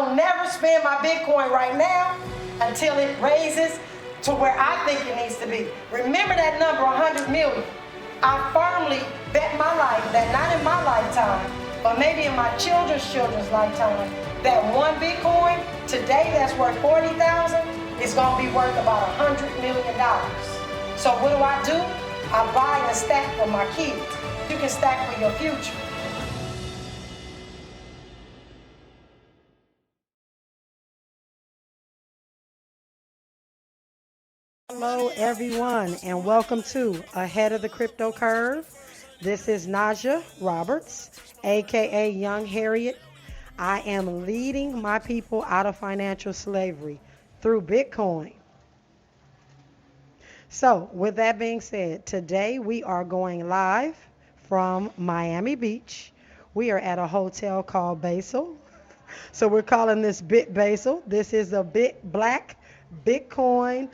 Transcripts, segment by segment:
don't never spend my Bitcoin right now until it raises to where I think it needs to be. Remember that number, 100 million. I firmly bet my life that not in my lifetime, but maybe in my children's lifetime, that one Bitcoin today that's worth 40,000 is gonna be worth about $100 million. So what do? I buy and stack for my kids. You can stack for your future. Hello everyone and welcome to Ahead of the Crypto Curve. This is Najah Roberts, aka Young Harriet. I am leading my people out of financial slavery through Bitcoin. So with that being said, today we are going live from Miami Beach. We are at a hotel called Basil. So we're calling this Bit Basil. This is a black Bitcoin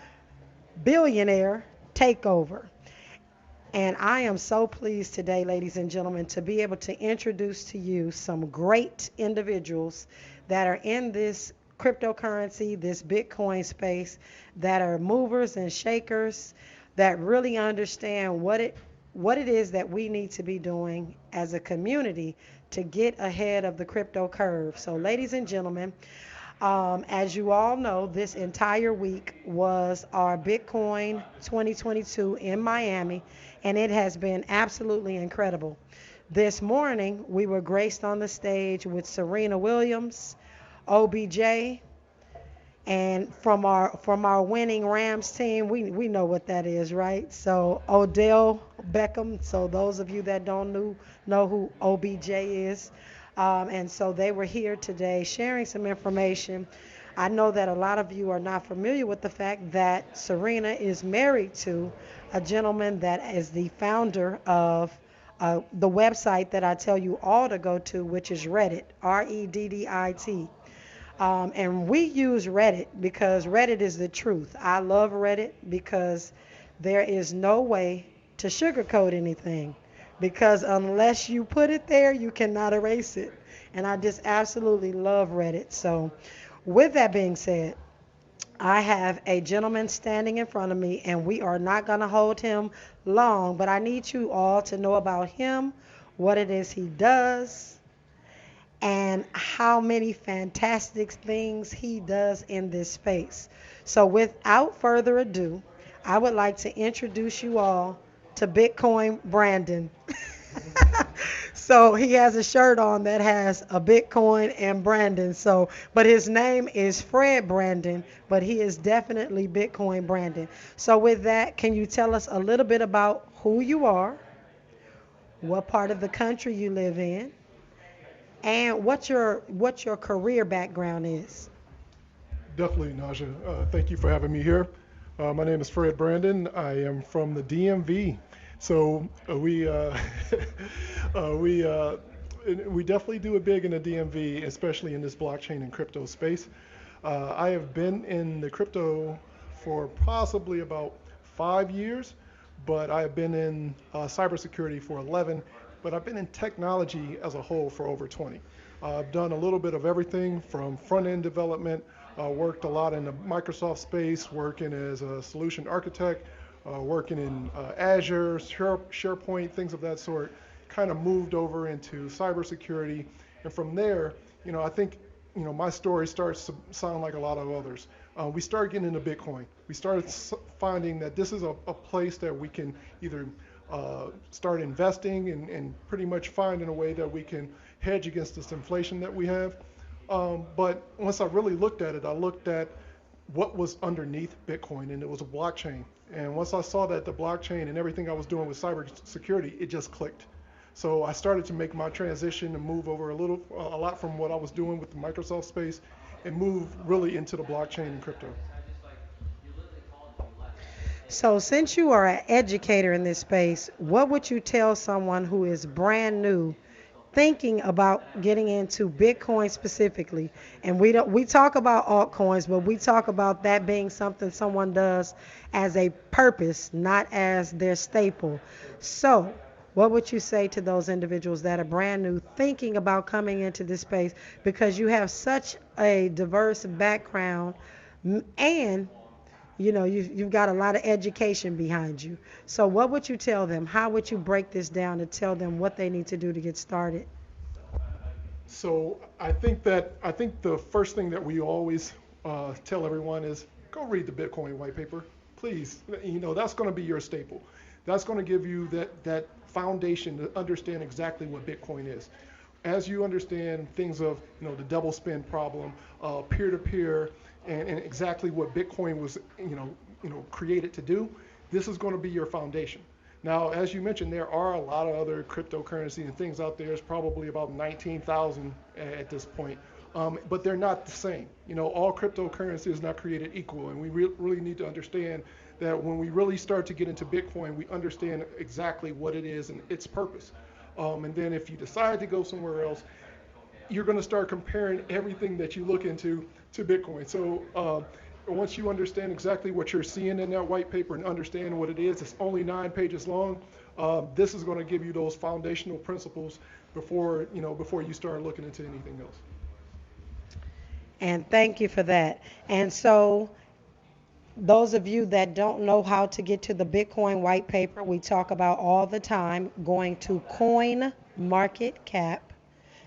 billionaire takeover. And I am so pleased today, ladies and gentlemen, to be able to introduce to you some great individuals that are in this cryptocurrency, this Bitcoin space, that are movers and shakers, that really understand what it is that we need to be doing as a community to get ahead of the crypto curve. So, ladies and gentlemen, as you all know, this entire week was our Bitcoin 2022 in Miami, and it has been absolutely incredible. This morning, we were graced on the stage with Serena Williams, OBJ, and from our winning Rams team, we know what that is, right? So Odell Beckham. So those of you that don't know who OBJ is. And so they were here today sharing some information. I know that a lot of you are not familiar with the fact that Serena is married to a gentleman that is the founder of the website that I tell you all to go to, which is Reddit, Reddit. And we use Reddit because Reddit is the truth. I love Reddit because there is no way to sugarcoat anything. Because unless you put it there, you cannot erase it. And I just absolutely love Reddit. So with that being said, I have a gentleman standing in front of me, and we are not going to hold him long, but I need you all to know about him, what it is he does, and how many fantastic things he does in this space. So without further ado, I would like to introduce you all to Bitcoin Brandon. So he has a shirt on that has a Bitcoin and Brandon. So, but his name is Fred Brandon, but he is definitely Bitcoin Brandon. So with that, can you tell us a little bit about who you are, what part of the country you live in, and what your career background is? Definitely, Najah. Thank you for having me here. My name is Fred Brandon. I am from the DMV. So we definitely do it big in the DMV, especially in this blockchain and crypto space. I have been in the crypto for possibly about 5 years, but I have been in cybersecurity for 11, but I've been in technology as a whole for over 20. I've done a little bit of everything from front-end development, worked a lot in the Microsoft space, working as a solution architect, working in Azure, SharePoint, things of that sort. Kind of moved over into cybersecurity, and from there, I think, my story starts to sound like a lot of others. We started getting into Bitcoin. We started finding that this is a place that we can either start investing and pretty much finding a way that we can hedge against this inflation that we have. But once I really looked at it, I looked at what was underneath Bitcoin, and it was a blockchain. And once I saw that the blockchain and everything I was doing with cybersecurity, it just clicked. So I started to make my transition and move over a lot from what I was doing with the Microsoft space and move really into the blockchain and crypto. So since you are an educator in this space, what would you tell someone who is brand new thinking about getting into Bitcoin specifically? And we talk about altcoins, but we talk about that being something someone does as a purpose, not as their staple. So What would you say to those individuals that are brand new thinking about coming into this space because you have such a diverse background and you've got a lot of education behind you. So what would you tell them? How would you break this down to tell them what they need to do to get started? So I think the first thing that we always tell everyone is go read the Bitcoin white paper, please. That's going to be your staple. That's going to give you that foundation to understand exactly what Bitcoin is. As you understand things of the double spend problem, peer-to-peer, and exactly what Bitcoin was created to do, this is going to be your foundation. Now, as you mentioned, there are a lot of other cryptocurrencies and things out there. It's probably about 19,000 at this point, but they're not the same. All cryptocurrency is not created equal, and we really need to understand that when we really start to get into Bitcoin, we understand exactly what it is and its purpose. And then if you decide to go somewhere else, you're going to start comparing everything that you look into to Bitcoin. So once you understand exactly what you're seeing in that white paper and understand what it is, it's only 9 pages long. This is going to give you those foundational principles before you start looking into anything else. And thank you for that. And so those of you that don't know how to get to the Bitcoin white paper, we talk about all the time going to Coin Market Cap,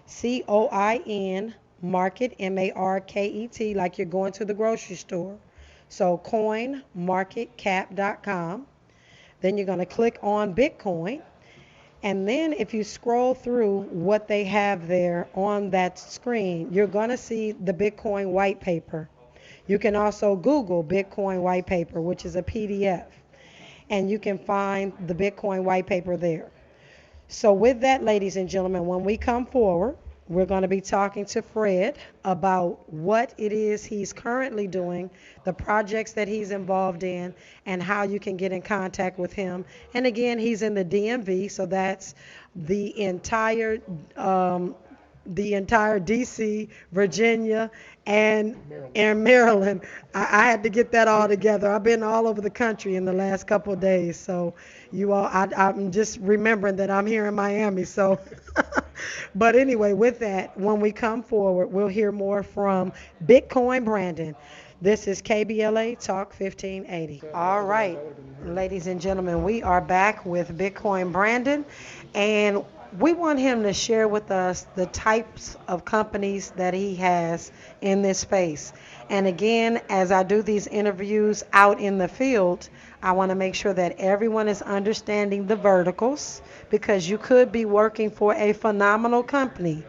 COIN Market, MARKET, like you're going to the grocery store. So coinmarketcap.com. Then you're going to click on Bitcoin. And then if you scroll through what they have there on that screen, you're going to see the Bitcoin white paper. You can also Google Bitcoin white paper, which is a PDF, and you can find the Bitcoin white paper there. So with that, ladies and gentlemen, when we come forward, we're going to be talking to Fred about what it is he's currently doing, the projects that he's involved in, and how you can get in contact with him. And again, he's in the DMV, so that's the entire DC, Virginia, and Maryland. I had to get that all together. I've been all over the country in the last couple of days, so you all, I'm just remembering that I'm here in Miami. So, but anyway, with that, when we come forward, we'll hear more from Bitcoin Brandon. This is KBLA Talk 1580. All right, ladies and gentlemen, we are back with Bitcoin Brandon, and we want him to share with us the types of companies that he has in this space. And again, as I do these interviews out in the field, I want to make sure that everyone is understanding the verticals, because you could be working for a phenomenal company,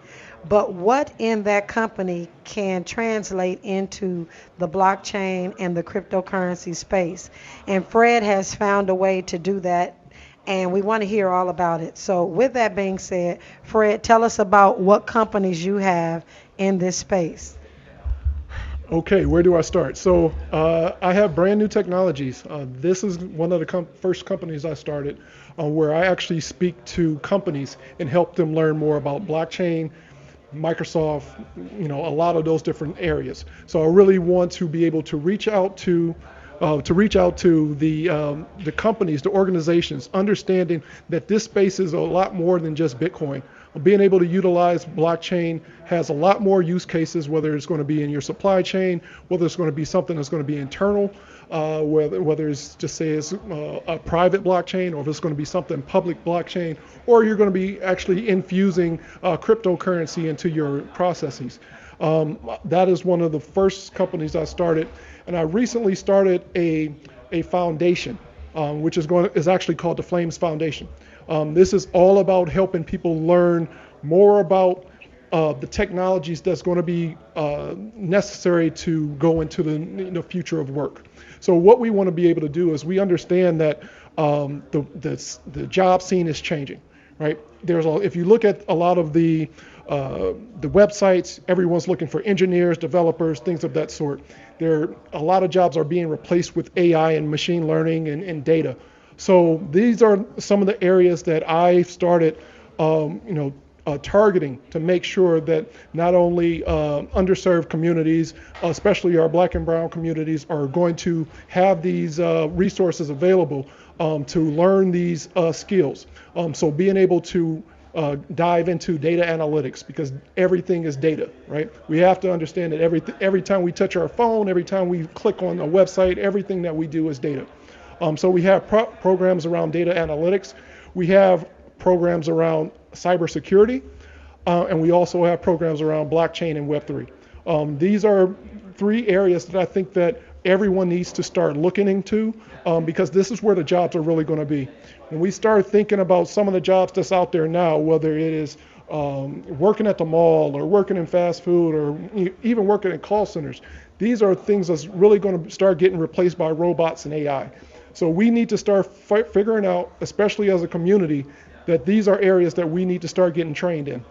but what in that company can translate into the blockchain and the cryptocurrency space. And Fred has found a way to do that, and we want to hear all about it. So with that being said, Fred, tell us about what companies you have in this space. Okay, where do I start? So I have Brand New Technologies. This is one of the first companies I started where I actually speak to companies and help them learn more about blockchain, Microsoft, a lot of those different areas. So I really want to be able to reach out to the companies, the organizations, understanding that this space is a lot more than just Bitcoin. Being able to utilize blockchain has a lot more use cases, whether it's going to be in your supply chain, whether it's going to be something that's going to be internal, whether it's just say it's a private blockchain, or if it's going to be something public blockchain, or you're going to be actually infusing cryptocurrency into your processes. That is one of the first companies I started, and I recently started a foundation, which is actually called the Flames Foundation. This is all about helping people learn more about the technologies that's going to be necessary to go into the future of work. So what we want to be able to do is we understand that the job scene is changing, right? If you look at a lot of the websites, everyone's looking for engineers, developers, things of that sort. A lot of jobs are being replaced with AI and machine learning and data. So these are some of the areas that I started, targeting to make sure that not only underserved communities, especially our black and brown communities, are going to have these resources available to learn these skills. So being able to dive into data analytics, because everything is data, right? We have to understand that every time we touch our phone, every time we click on a website, everything that we do is data. So we have programs around data analytics. We have programs around cybersecurity, and we also have programs around blockchain and Web3. These are three areas that I think that everyone needs to start looking into, because this is where the jobs are really going to be. When we start thinking about some of the jobs that's out there now, whether it is working at the mall or working in fast food or even working in call centers, these are things that's really going to start getting replaced by robots and AI. So we need to start figuring out, especially as a community, that these are areas that we need to start getting trained in.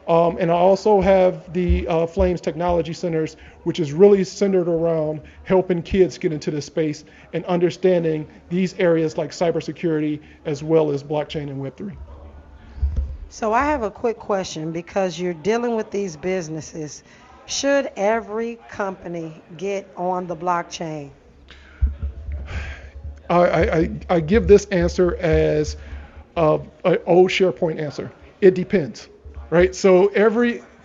And I also have the Flames Technology Centers, which is really centered around helping kids get into this space and understanding these areas like cybersecurity as well as blockchain and Web3. So I have a quick question, because you're dealing with these businesses. Should every company get on the blockchain? I give this answer as an old SharePoint answer. It depends, right? So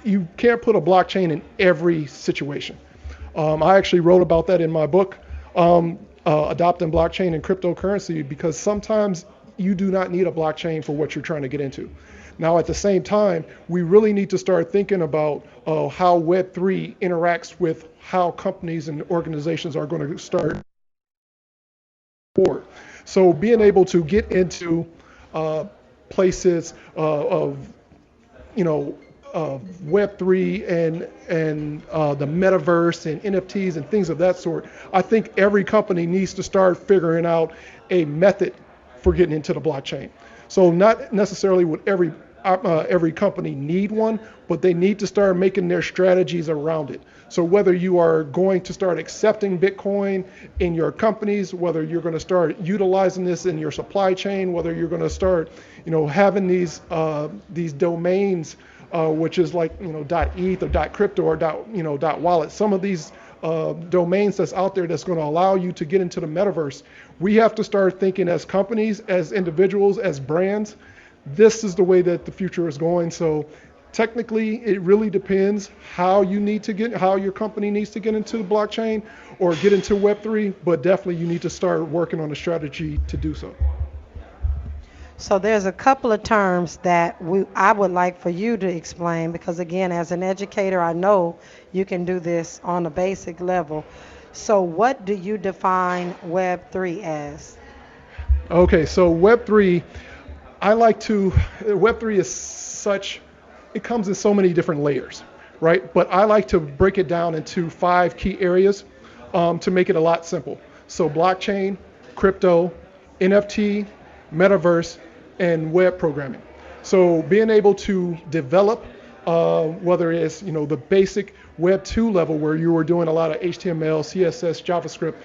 you can't put a blockchain in every situation. I actually wrote about that in my book, Adopting Blockchain and Cryptocurrency, because sometimes you do not need a blockchain for what you're trying to get into. Now, at the same time, we really need to start thinking about how Web3 interacts with how companies and organizations are going to start forward. So being able to get into places of Web3 and the metaverse and NFTs and things of that sort, I think every company needs to start figuring out a method for getting into the blockchain. So not necessarily would every company need one, but they need to start making their strategies around it. So whether you are going to start accepting Bitcoin in your companies, whether you're going to start utilizing this in your supply chain, whether you're going to start, having these domains, which is like, .eth or .crypto or .wallet. Some of these domains that's out there that's going to allow you to get into the metaverse. We have to start thinking as companies, as individuals, as brands. This is the way that the future is going. So technically, it really depends how your company needs to get into the blockchain or get into Web3, but definitely you need to start working on a strategy to do so. So there's a couple of terms that I would like for you to explain, because again, as an educator, I know you can do this on a basic level. So what do you define Web3 as? Okay, so Web3 is it comes in so many different layers, right? But I like to break it down into 5 key areas to make it a lot simple. So blockchain, crypto, NFT, metaverse, and web programming. So being able to develop, whether it's the basic Web 2 level where you were doing a lot of HTML, CSS, JavaScript,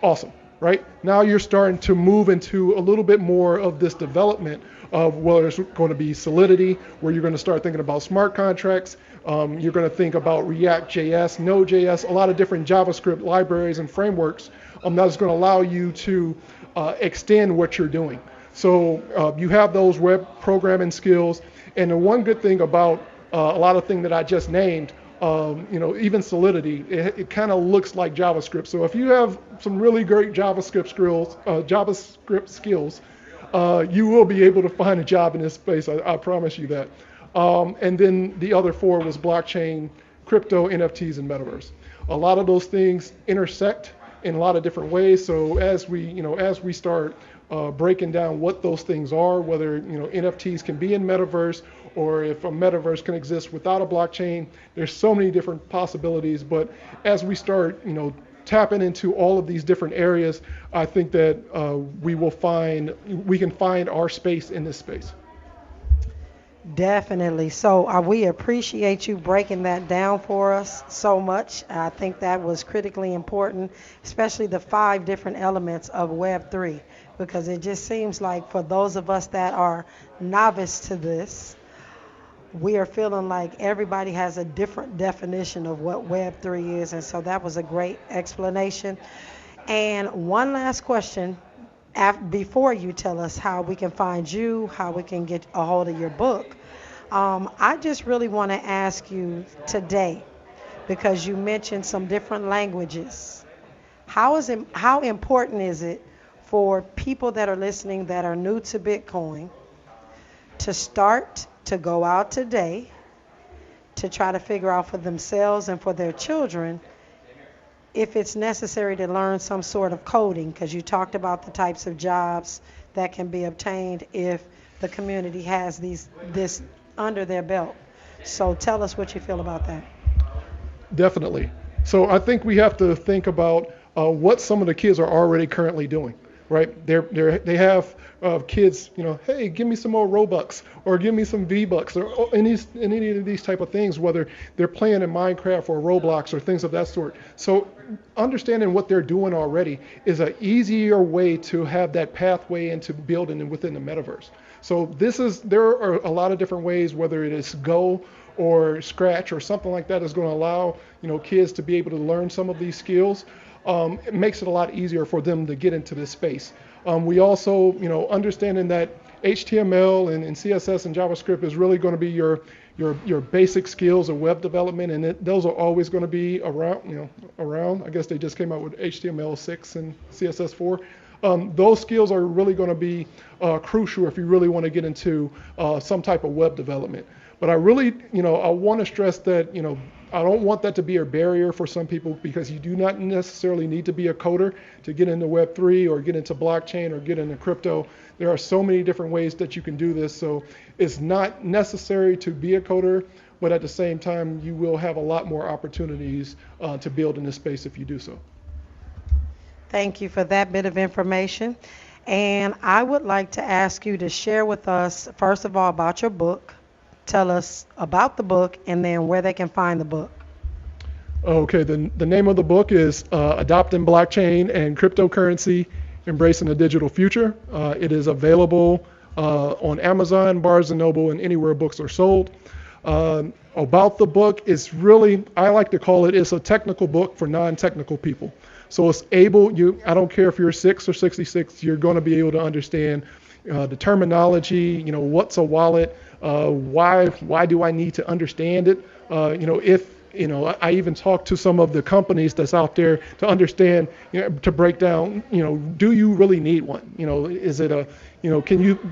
awesome, right? Now you're starting to move into a little bit more of this development of whether it's going to be Solidity, where you're going to start thinking about smart contracts. You're going to think about React.js, Node.js, a lot of different JavaScript libraries and frameworks that's going to allow you to extend what you're doing. So you have those web programming skills. And the one good thing about a lot of things that I just named, even Solidity, it kind of looks like JavaScript. So if you have some really great JavaScript skills, you will be able to find a job in this space. I promise you that. And then the other 4 was blockchain, crypto, NFTs, and metaverse. A lot of those things intersect in a lot of different ways. So as we start breaking down what those things are, whether NFTs can be in metaverse, or if a metaverse can exist without a blockchain, there's so many different possibilities. But as we start tapping into all of these different areas, I think that we can find our space in this space. Definitely. So we appreciate you breaking that down for us so much. I think that was critically important, especially the 5 different elements of Web3, because it just seems like for those of us that are novice to this, we are feeling like everybody has a different definition of what Web3 is, and so that was a great explanation. And one last question before you tell us how we can find you, how we can get a hold of your book. I just really want to ask you today, because you mentioned some different languages. How important is it for people that are listening that are new to Bitcoin to start to go out today to try to figure out for themselves and for their children if it's necessary to learn some sort of coding, because you talked about the types of jobs that can be obtained if the community has this under their belt. So tell us what you feel about that. Definitely. So I think we have to think about what some of the kids are already currently doing, right? They have kids, hey, give me some more Robux or give me some V-Bucks or any of these type of things, whether they're playing in Minecraft or Roblox or things of that sort. So understanding what they're doing already is an easier way to have that pathway into building within the metaverse. So there are a lot of different ways, whether it is Go or Scratch or something like that is going to allow kids to be able to learn some of these skills. It makes it a lot easier for them to get into this space. We also, understanding that HTML and CSS and JavaScript is really going to be your basic skills of web development, and those are always going to be around. I guess they just came out with HTML6 and CSS4. Those skills are really going to be crucial if you really want to get into some type of web development. But I really, I want to stress that, I don't want that to be a barrier for some people, because you do not necessarily need to be a coder to get into Web3 or get into blockchain or get into crypto. There are so many different ways that you can do this. So it's not necessary to be a coder, but at the same time, you will have a lot more opportunities to build in this space if you do so. Thank you for that bit of information. And I would like to ask you to share with us, first of all, about your book. Tell us about the book and then where they can find the book. Okay, the name of the book is Adopting Blockchain and Cryptocurrency, Embracing the Digital Future. It is available on Amazon, Barnes & Noble, and anywhere books are sold. About the book, it's really, I like to call it's a technical book for non-technical people. So it's I don't care if you're 6 or 66, you're going to be able to understand the terminology, what's a wallet, why do I need to understand it? I even talked to some of the companies that's out there to understand, to break down, do you really need one? Is it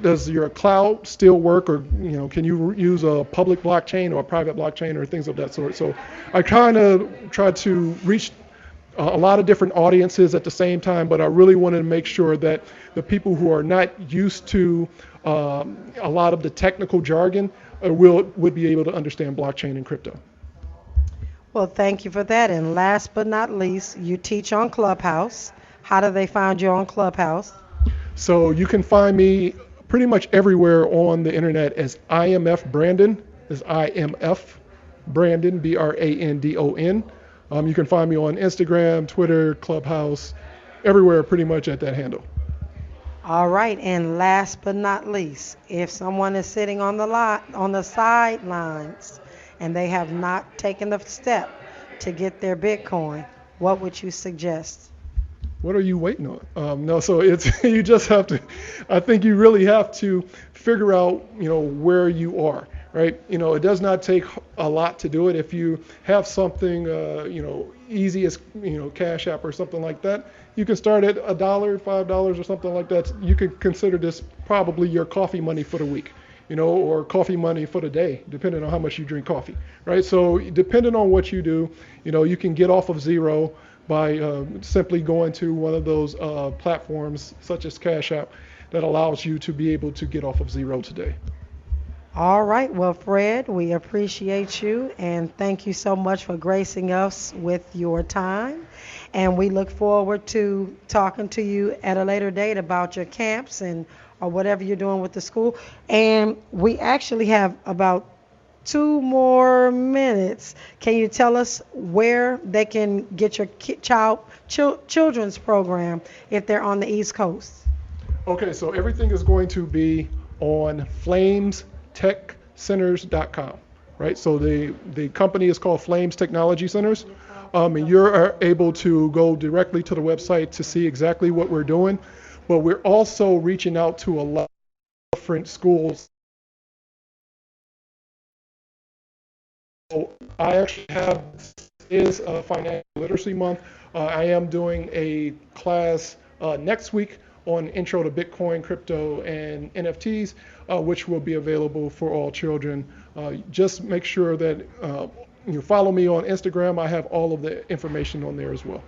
does your cloud still work, or, can you use a public blockchain or a private blockchain or things of that sort? So I kind of tried to reach a lot of different audiences at the same time, but I really wanted to make sure that the people who are not used to a lot of the technical jargon would be able to understand blockchain and crypto. Well, thank you for that. And last but not least, you teach on Clubhouse. How do they find you on Clubhouse? So you can find me pretty much everywhere on the internet as IMF Brandon, as IMF Brandon, Brandon. You can find me on Instagram, Twitter, Clubhouse, everywhere pretty much at that handle. All right, and last but not least, if someone is sitting on the sidelines and they have not taken the step to get their Bitcoin, what would you suggest? What are you waiting on? No, so you just have to, I think you really have to figure out, where you are. Right, it does not take a lot to do it. If you have something, easy as Cash App or something like that, you can start at $1, $5 or something like that. You can consider this probably your coffee money for the week, or coffee money for the day, depending on how much you drink coffee. Right, so depending on what you do, you can get off of zero by simply going to one of those platforms such as Cash App that allows you to be able to get off of zero today. All right. Well, Fred, we appreciate you and thank you so much for gracing us with your time. And we look forward to talking to you at a later date about your camps or whatever you're doing with the school. And we actually have about 2 more minutes. Can you tell us where they can get your children's program if they're on the East Coast? Okay, so everything is going to be on Flames flamescenters.com, right? So the company is called Flames Technology Centers, and you're able to go directly to the website to see exactly what we're doing. But we're also reaching out to a lot of different schools. So I actually have, is a financial literacy month. I am doing a class next week on intro to Bitcoin, crypto, and NFTs, which will be available for all children. Just make sure that you follow me on Instagram. I have all of the information on there as well.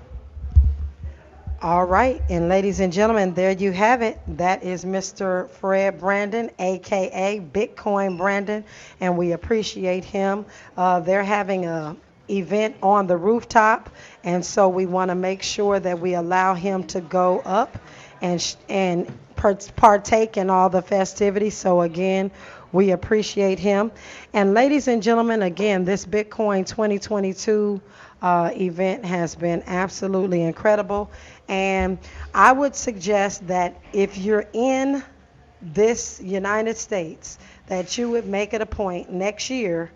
All right, and ladies and gentlemen, there you have it. That is Mr. Fred Brandon, aka Bitcoin Brandon, and we appreciate him. They're having a event on the rooftop, and so we want to make sure that we allow him to go up and partake in all the festivities. So again, we appreciate him. And ladies and gentlemen, again, this Bitcoin 2022 event has been absolutely incredible. And I would suggest that if you're in this United States, that you would make it a point next year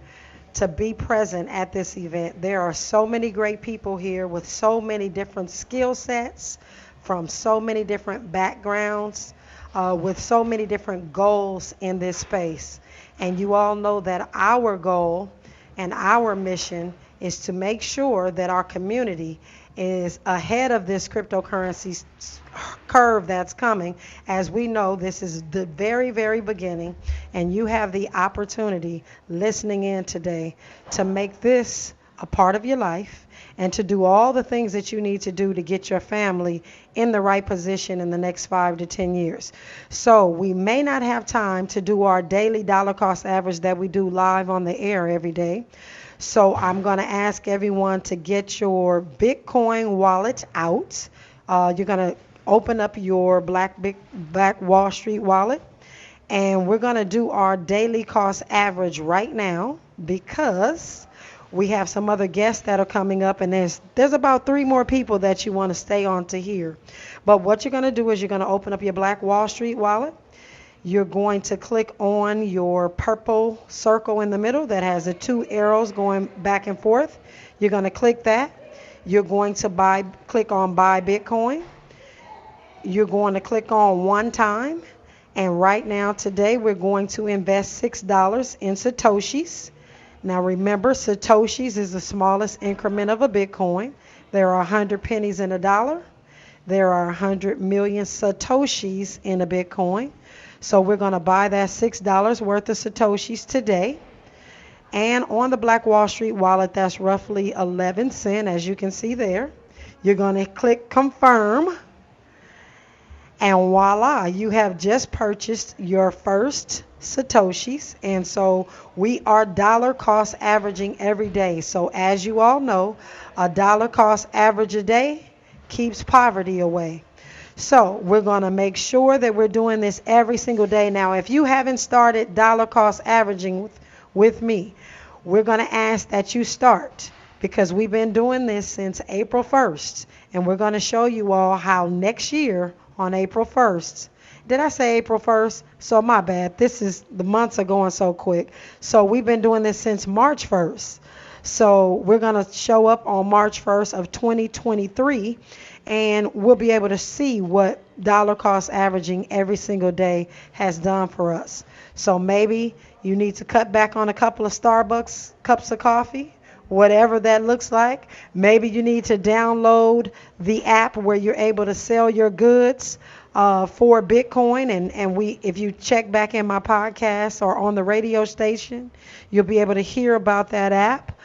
to be present at this event. There are so many great people here with so many different skill sets from so many different backgrounds, with so many different goals in this space. And you all know that our goal and our mission is to make sure that our community is ahead of this cryptocurrency curve that's coming. As we know, this is the very, very beginning, and you have the opportunity listening in today to make this a part of your life and to do all the things that you need to do to get your family in the right position in the next 5 to 10 years. So we may not have time to do our daily dollar cost average that we do live on the air every day. So I'm going to ask everyone to get your Bitcoin wallet out. You're going to open up your Black Wall Street wallet, and we're going to do our daily cost average right now because we have some other guests that are coming up, and there's about 3 more people that you want to stay on to hear. But what you're going to do is you're going to open up your Black Wall Street wallet. You're going to click on your purple circle in the middle that has the 2 arrows going back and forth. You're going to click that. You're going to click on Buy Bitcoin. You're going to click on One Time. And right now, today, we're going to invest $6 in Satoshis. Now, remember, Satoshis is the smallest increment of a Bitcoin. There are 100 pennies in a dollar. There are 100 million Satoshis in a Bitcoin. So we're going to buy that $6 worth of Satoshis today. And on the Black Wall Street wallet, that's roughly 11 cents, as you can see there. You're going to click Confirm. And voila, you have just purchased your first Satoshis. And so we are dollar cost averaging every day. So as you all know, a dollar cost average a day keeps poverty away. So we're going to make sure that we're doing this every single day. Now, if you haven't started dollar cost averaging with me, we're going to ask that you start, because we've been doing this since April 1st. And we're going to show you all how next year on April 1st. Did I say April 1st? So my bad. The months are going so quick. So we've been doing this since March 1st. So we're going to show up on March 1st of 2023, and we'll be able to see what dollar cost averaging every single day has done for us. So maybe you need to cut back on a couple of Starbucks cups of coffee, whatever that looks like. Maybe you need to download the app where you're able to sell your goods for Bitcoin. And if you check back in my podcast or on the radio station, you'll be able to hear about that app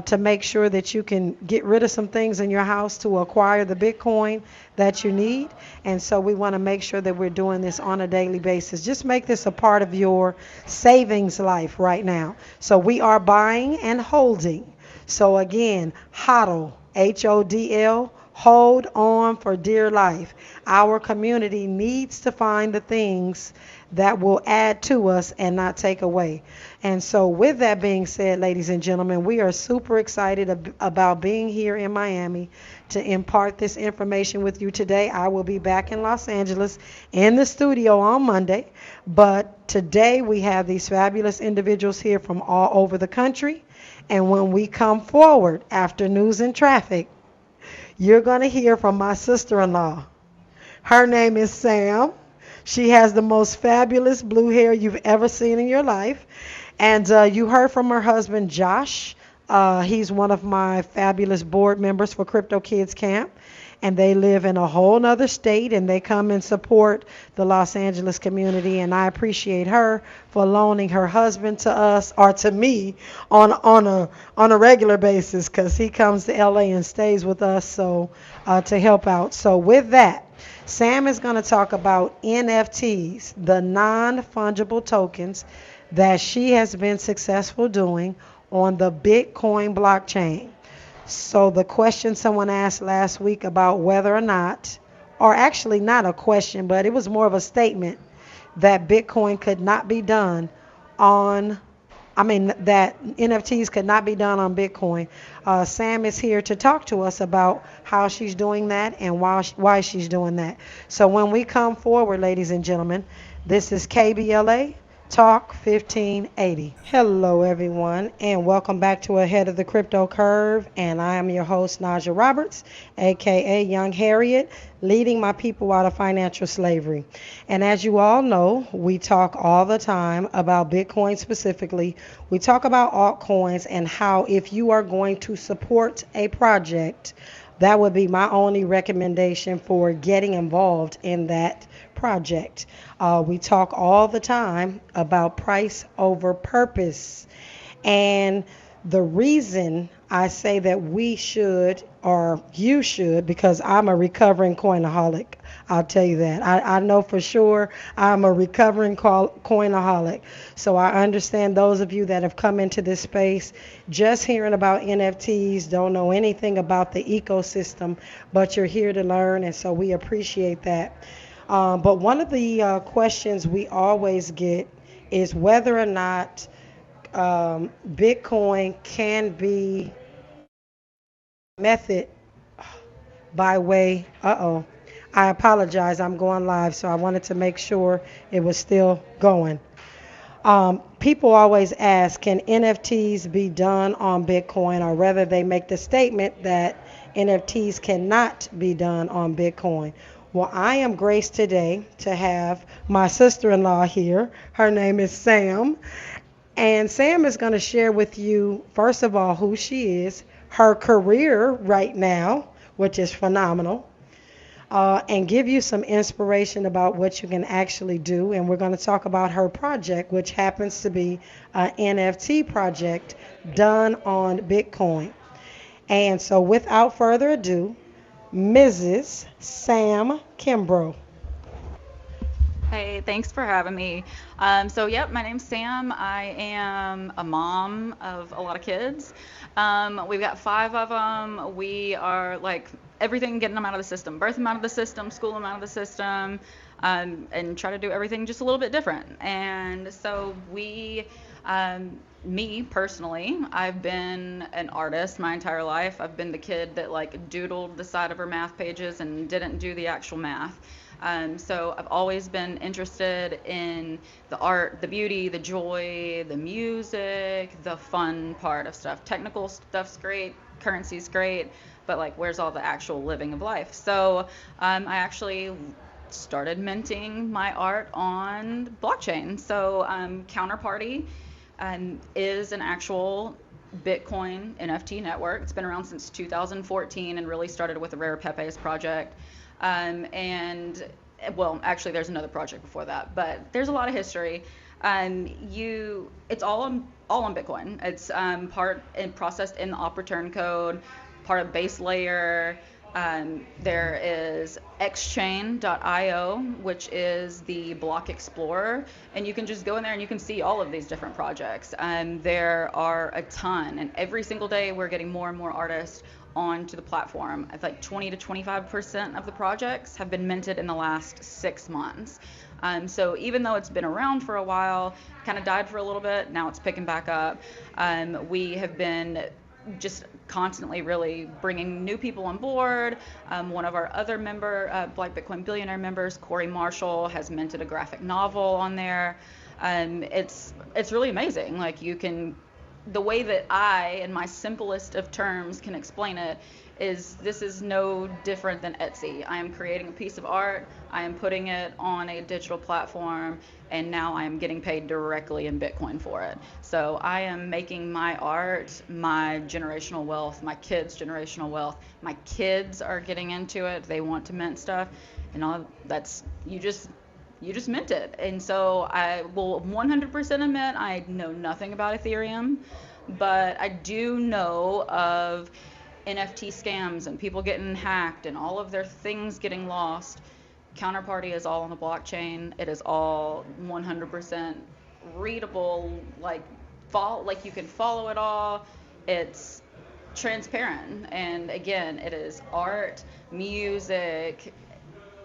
to make sure that you can get rid of some things in your house to acquire the Bitcoin that you need. And so we want to make sure that we're doing this on a daily basis. Just make this a part of your savings life right now. So we are buying and holding. So again, HODL, HODL, hold on for dear life. Our community needs to find the things that will add to us and not take away. And so, with that being said, ladies and gentlemen, we are super excited about being here in Miami to impart this information with you today. I will be back in Los Angeles in the studio on Monday, but today we have these fabulous individuals here from all over the country. And when we come forward after news and traffic, you're going to hear from my sister in law. Her name is Sam. She has the most fabulous blue hair you've ever seen in your life. And you heard from her husband, Josh. He's one of my fabulous board members for Crypto Kids Camp. And they live in a whole nother state, and they come and support the Los Angeles community. And I appreciate her for loaning her husband to us, or to me, on a regular basis, because he comes to LA and stays with us to help out. So with that, Sam is going to talk about NFTs, the non-fungible tokens that she has been successful doing on the Bitcoin blockchain. So the question someone asked last week about whether or not, or actually not a question, but it was more of a statement that Bitcoin could not be done on, that NFTs could not be done on Bitcoin. Sam is here to talk to us about how she's doing that and why she's doing that. So when we come forward, ladies and gentlemen, this is KBLA Talk 1580. Hello, everyone, and welcome back to Ahead of the Crypto Curve. And I am your host, Najah Roberts, aka Young Harriet, leading my people out of financial slavery. And as you all know, we talk all the time about Bitcoin specifically. We talk about altcoins and how if you are going to support a project, that would be my only recommendation for getting involved in that project. We talk all the time about price over purpose. And the reason I say that we should, or you should, because I'm a recovering coinaholic, I'll tell you that. I know for sure I'm a recovering coinaholic. So I understand those of you that have come into this space just hearing about NFTs, don't know anything about the ecosystem, but you're here to learn, and so we appreciate that. But one of the questions we always get is whether or not Bitcoin can be method by way, I apologize, I'm going live, so I wanted to make sure it was still going. People always ask, can NFTs be done on Bitcoin, or rather they make the statement that NFTs cannot be done on Bitcoin. Well, I am graced today to have my sister-in-law here. Her name is Sam. And Sam is going to share with you, first of all, who she is, her career right now, which is phenomenal, and give you some inspiration about what you can actually do. And we're going to talk about her project, which happens to be an NFT project done on Bitcoin. And so without further ado, Mrs. Sam Kimbrough. Hey, thanks for having me. Yep, my name's Sam. I am a mom of a lot of kids. We've got 5 of them. We are like everything, getting them out of the system, birth them out of the system, school them out of the system, and try to do everything just a little bit different. And so me personally, I've been an artist my entire life. I've been the kid that like doodled the side of her math pages and didn't do the actual math. So I've always been interested in the art, the beauty, the joy, the music, the fun part of stuff. Technical stuff's great, currency's great, but like where's all the actual living of life? So I actually started minting my art on blockchain. So Counterparty is an actual Bitcoin NFT network. It's been around since 2014 and really started with the Rare Pepe's project. Actually, there's another project before that, but there's a lot of history. It's all on Bitcoin. It's part and processed in the Opreturn code, part of base layer. There is xchain.io, which is the block explorer, and you can just go in there and you can see all of these different projects. There are a ton, and every single day we're getting more and more artists onto the platform. I think 20 to 25% of the projects have been minted in the last 6 months. So even though it's been around for a while, kind of died for a little bit, now it's picking back up. We have been just constantly really bringing new people on board. One of our other Black Bitcoin Billionaire members, Corey Marshall, has minted a graphic novel on there. It's really amazing. Like, the way that I, in my simplest of terms, can explain it is this is no different than Etsy. I am creating a piece of art, I am putting it on a digital platform, and now I am getting paid directly in Bitcoin for it. So I am making my art my generational wealth, my kids' generational wealth. My kids are getting into it. They want to mint stuff, and all that's you just mint it. And so I will 100% admit I know nothing about Ethereum, but I do know of NFT scams and people getting hacked and all of their things getting lost. Counterparty is all on the blockchain. It is all 100% readable, like you can follow it all. It's transparent. And again, it is art, music,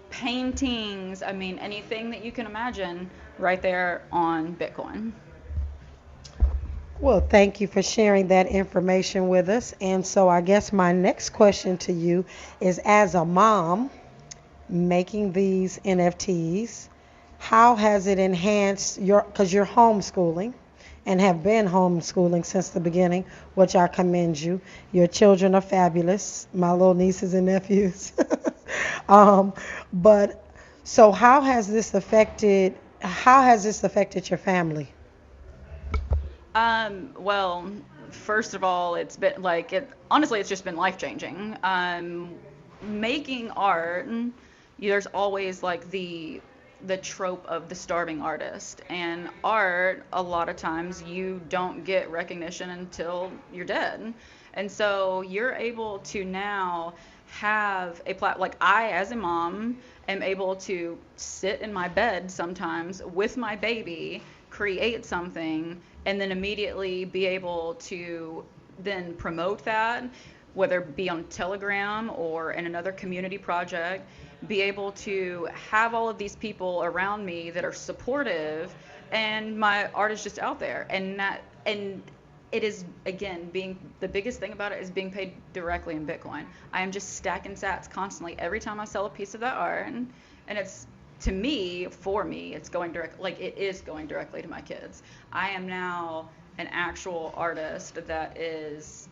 paintings, I mean, anything that you can imagine right there on Bitcoin. Well, thank you for sharing that information with us. And so I guess my next question to you is, as a mom making these NFTs, how has it enhanced because you're homeschooling and have been homeschooling since the beginning, which I commend you. Your children are fabulous, my little nieces and nephews. But so how has this affected your family? Well, first of all, it's been honestly, it's just been life changing. Making art, there's always like the trope of the starving artist, and art, a lot of times you don't get recognition until you're dead. And so you're able to now have like I, as a mom, am able to sit in my bed sometimes with my baby, create something, and then immediately be able to then promote that, whether it be on Telegram or in another community project, be able to have all of these people around me that are supportive, and my art is just out there. And it is, again, the biggest thing about it is being paid directly in Bitcoin. I am just stacking sats constantly every time I sell a piece of that art, and it's, to me, for me, it's going direct, like it is going directly to my kids. I am now an actual artist that is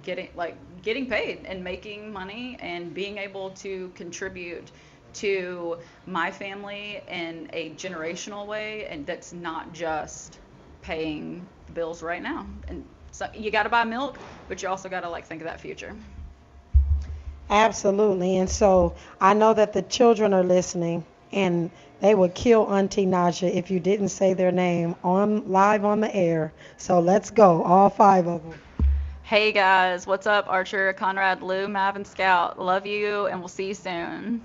getting paid and making money and being able to contribute to my family in a generational way, and that's not just paying the bills right now. And so you got to buy milk, but you also got to think of that future. Absolutely. And so I know that the children are listening, and they would kill Auntie Najah if you didn't say their name live on the air. So let's go, all 5 of them. Hey guys, what's up? Archer, Conrad, Lou, Mav, and Scout. Love you, and we'll see you soon.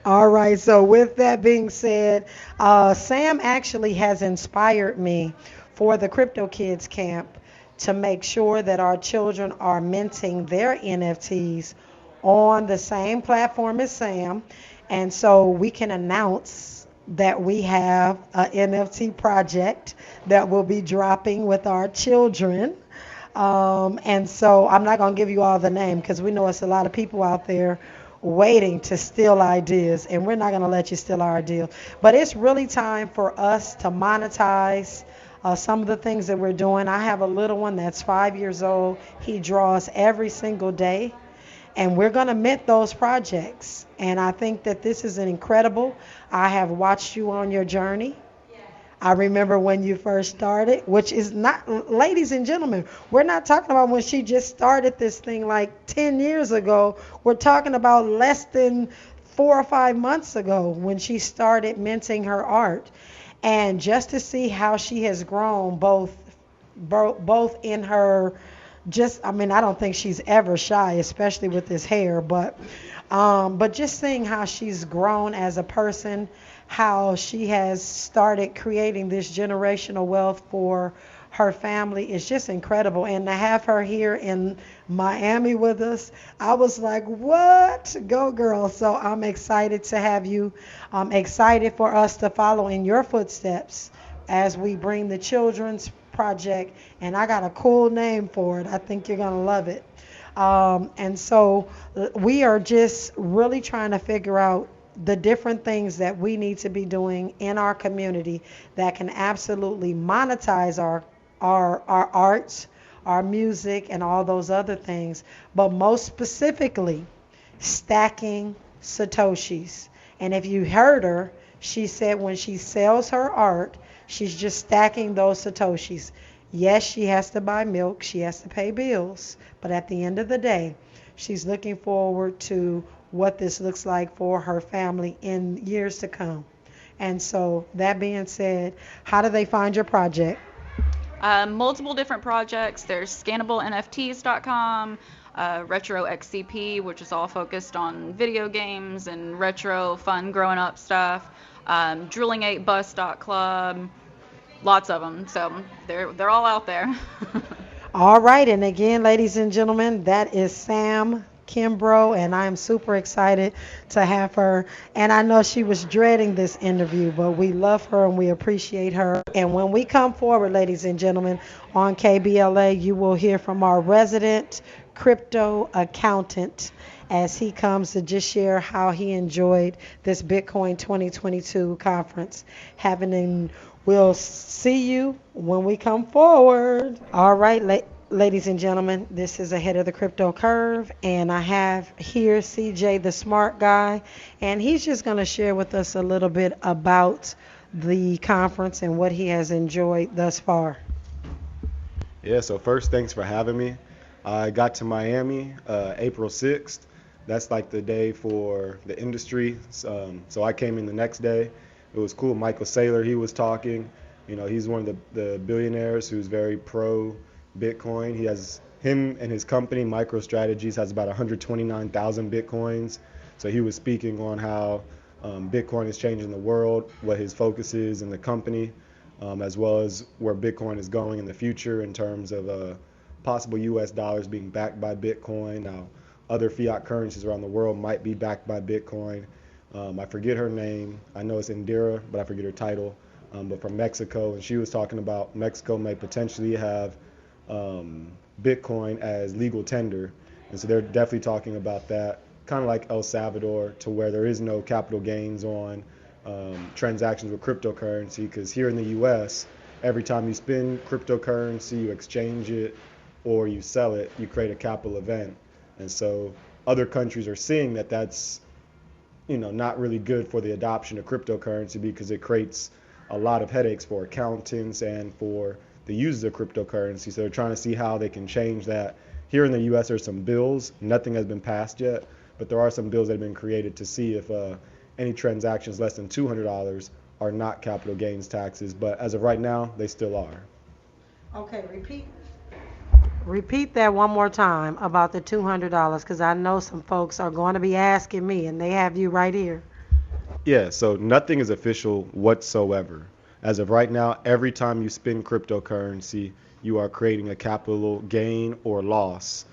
All right, so with that being said, Sam actually has inspired me for the Crypto Kids Camp to make sure that our children are minting their NFTs on the same platform as Sam. And so we can announce that we have an NFT project that will be dropping with our children. And so I'm not going to give you all the name because we know it's a lot of people out there waiting to steal ideas, and we're not going to let you steal our idea. But it's really time for us to monetize some of the things that we're doing. I have a little one that's 5 years old. He draws every single day, and we're going to mint those projects. And I think that this is incredible. I have watched you on your journey. I remember when you first started, which is not, ladies and gentlemen, we're not talking about when she just started this thing like 10 years ago. We're talking about less than 4 or 5 months ago when she started minting her art. And just to see how she has grown both in her, I don't think she's ever shy, especially with this hair, but just seeing how she's grown as a person, how she has started creating this generational wealth for her family is just incredible. And to have her here in Miami with us, I was like, what? Go girl. So I'm excited to have you. I'm excited for us to follow in your footsteps as we bring the children's project. And I got a cool name for it. I think you're going to love it. And so we are just really trying to figure out the different things that we need to be doing in our community that can absolutely monetize our arts, our music, and all those other things. But most specifically, stacking Satoshis. And if you heard her, she said when she sells her art, she's just stacking those Satoshis. Yes, she has to buy milk, she has to pay bills, but at the end of the day, she's looking forward to what this looks like for her family in years to come. And so, that being said, how do they find your project? Multiple different projects. There's scannablenfts.com, RetroXCP, which is all focused on video games and retro fun growing up stuff. Drilling8bus.club. Lots of them, so they're all out there. All right, and again, ladies and gentlemen, that is Sam Kimbrough, and I'm super excited to have her. And I know she was dreading this interview, but we love her and we appreciate her. And when we come forward, ladies and gentlemen, on KBLA, you will hear from our resident crypto accountant as he comes to just share how he enjoyed this Bitcoin 2022 conference. We'll see you when we come forward. All right, ladies and gentlemen, this is Ahead of the Crypto Curve, and I have here CJ, the smart guy, and he's just going to share with us a little bit about the conference and what he has enjoyed thus far. Yeah, so first, thanks for having me. I got to Miami April 6th. That's like the day for the industry. So I came in the next day. It was cool. Michael Saylor, he was talking. You know, he's one of the billionaires who's very pro Bitcoin. Him and his company, MicroStrategies, has about 129,000 Bitcoins. So he was speaking on how Bitcoin is changing the world, what his focus is in the company, as well as where Bitcoin is going in the future in terms of possible US dollars being backed by Bitcoin. Now, other fiat currencies around the world might be backed by Bitcoin. I forget her name. I know it's Indira, but I forget her title. But from Mexico, and she was talking about Mexico may potentially have Bitcoin as legal tender. And so they're definitely talking about that, kind of like El Salvador, to where there is no capital gains on transactions with cryptocurrency, because here in the US, every time you spend cryptocurrency, you exchange it or you sell it, you create a capital event. And so other countries are seeing that that's not really good for the adoption of cryptocurrency, because it creates a lot of headaches for accountants and for the users of cryptocurrency. So they're trying to see how they can change that. Here in the US, there's some bills. Nothing has been passed yet, but there are some bills that have been created to see if any transactions less than $200 are not capital gains taxes. But as of right now, they still are. Okay, repeat that one more time about the $200, because I know some folks are going to be asking me, and they have you right here. Yeah, so nothing is official whatsoever. As of right now, every time you spend cryptocurrency, you are creating a capital gain or loss,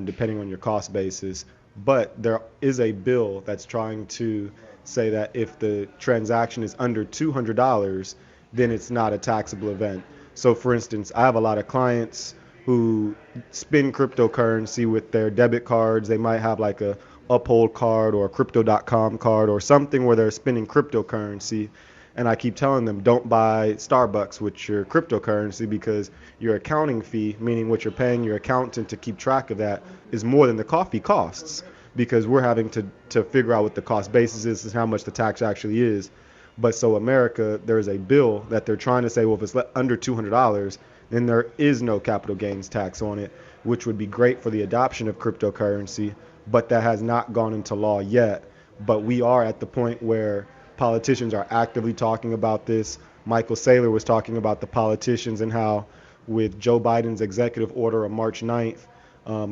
depending on your cost basis. But there is a bill that's trying to say that if the transaction is under $200, then it's not a taxable event. So for instance, I have a lot of clients who spend cryptocurrency with their debit cards. They might have like a Uphold card or a Crypto.com card or something where they're spending cryptocurrency. And I keep telling them, don't buy Starbucks with your cryptocurrency, because your accounting fee, meaning what you're paying your accountant to keep track of that, is more than the coffee costs, because we're having to figure out what the cost basis is and how much the tax actually is. But so America, there's a bill that they're trying to say, well, if it's under $200, then there is no capital gains tax on it, which would be great for the adoption of cryptocurrency, but that has not gone into law yet. But we are at the point where politicians are actively talking about this. Michael Saylor was talking about the politicians and how with Joe Biden's executive order on March 9th,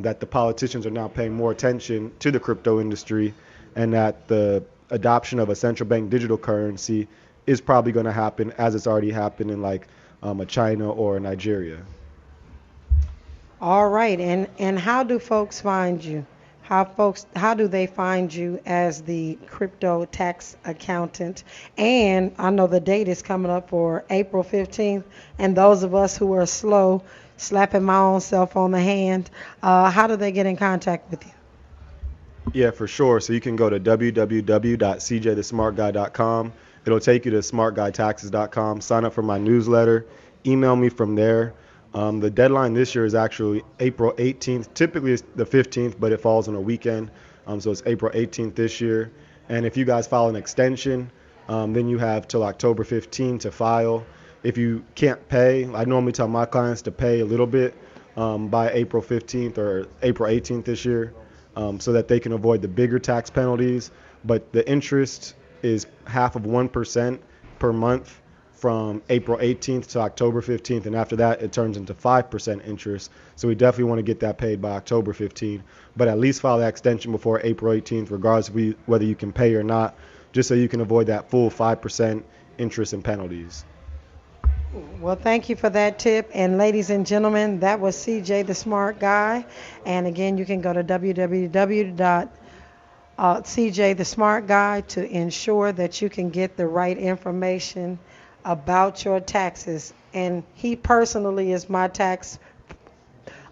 that the politicians are now paying more attention to the crypto industry, and that the adoption of a central bank digital currency is probably going to happen, as it's already happened in like a China or a Nigeria. All right, and how do folks find you? How do they find you as the crypto tax accountant? And I know the date is coming up for April 15th, and those of us who are slow, slapping my own self on the hand, how do they get in contact with you? Yeah, for sure. So you can go to www.cjthesmartguy.com. It'll take you to smartguytaxes.com. Sign up for my newsletter. Email me from there. The deadline this year is actually April 18th. Typically it's the 15th, but it falls on a weekend. So it's April 18th this year. And if you guys file an extension, then you have till October 15th to file. If you can't pay, I normally tell my clients to pay a little bit by April 15th or April 18th this year, so that they can avoid the bigger tax penalties. But the interest is half of 1% per month from April 18th to October 15th, and after that it turns into 5% interest. So we definitely want to get that paid by October 15th, but at least file that extension before April 18th, regardless of whether you can pay or not, just so you can avoid that full 5% interest and penalties. Well, thank you for that tip. And ladies and gentlemen, that was CJ the Smart Guy. And again, you can go to www.cjthesmartguy to ensure that you can get the right information about your taxes. And he personally is my tax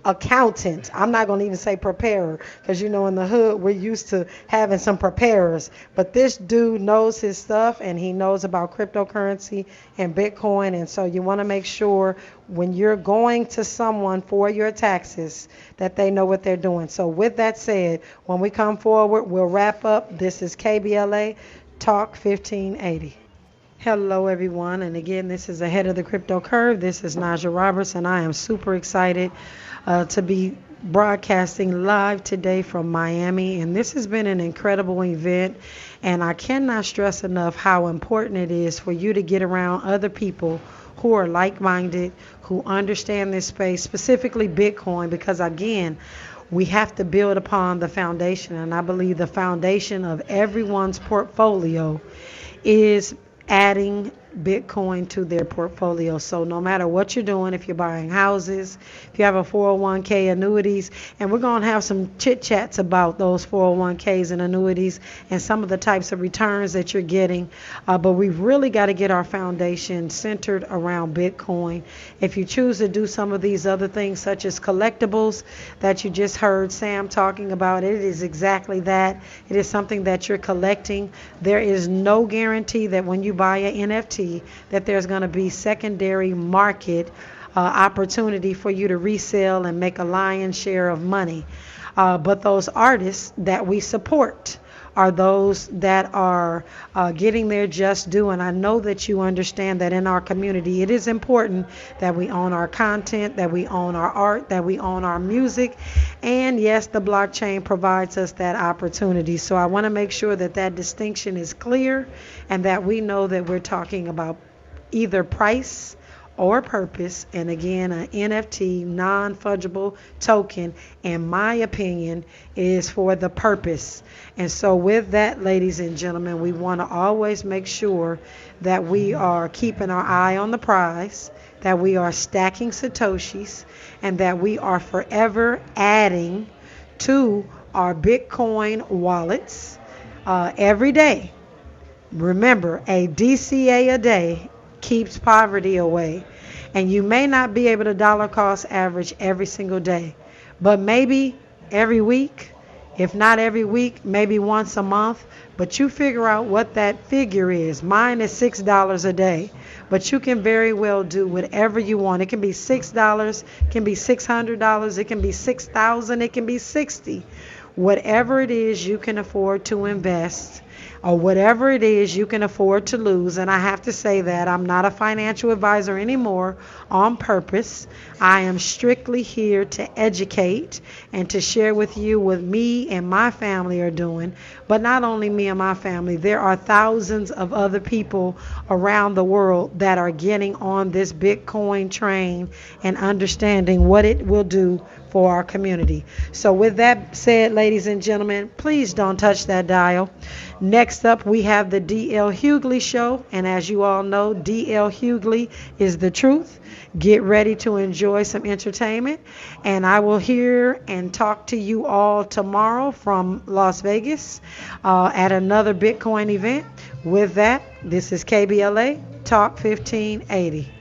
accountant. I'm not going to even say preparer, because in the hood we're used to having some preparers, but this dude knows his stuff, and he knows about cryptocurrency and Bitcoin. And so you want to make sure when you're going to someone for your taxes that they know what they're doing. So with that said, when we come forward, we'll wrap up. This is KBLA Talk 1580. Hello, everyone. And again, this is Ahead of the Crypto Curve. This is Najah Roberts, and I am super excited to be broadcasting live today from Miami. And this has been an incredible event. And I cannot stress enough how important it is for you to get around other people who are like-minded, who understand this space, specifically Bitcoin, because again, we have to build upon the foundation. And I believe the foundation of everyone's portfolio is adding Bitcoin to their portfolio. So no matter what you're doing, if you're buying houses, if you have a 401k, annuities, and we're going to have some chit chats about those 401ks and annuities and some of the types of returns that you're getting. But we've really got to get our foundation centered around Bitcoin. If you choose to do some of these other things, such as collectibles that you just heard Sam talking about, it is exactly that. It is something that you're collecting. There is no guarantee that when you buy an NFT that there's going to be secondary market opportunity for you to resell and make a lion's share of money. But those artists that we support are those that are getting their just due. And I know that you understand that in our community, it is important that we own our content, that we own our art, that we own our music. And yes, the blockchain provides us that opportunity. So I want to make sure that that distinction is clear and that we know that we're talking about either price or purpose. And again, an NFT, non-fungible token, in my opinion, is for the purpose. And so with that, ladies and gentlemen, we want to always make sure that we are keeping our eye on the prize, that we are stacking Satoshis, and that we are forever adding to our Bitcoin wallets every day. Remember, a DCA a day keeps poverty away. And you may not be able to dollar cost average every single day, but maybe every week, if not every week, maybe once a month. But you figure out what that figure is. Mine is $6 a day, but you can very well do whatever you want. It can be $6, it can be $600, it can be $6,000, it can be $60. Whatever it is you can afford to invest, or whatever it is you can afford to lose. And I have to say that I'm not a financial advisor anymore on purpose. I am strictly here to educate and to share with you what me and my family are doing. But not only me and my family, there are thousands of other people around the world that are getting on this Bitcoin train and understanding what it will do for our community. So with that said, ladies and gentlemen, please don't touch that dial. Next up, we have the D.L. Hughley Show. And as you all know, D.L. Hughley is the truth. Get ready to enjoy some entertainment. And I will hear and talk to you all tomorrow from Las Vegas at another Bitcoin event. With that, this is KBLA Talk 1580.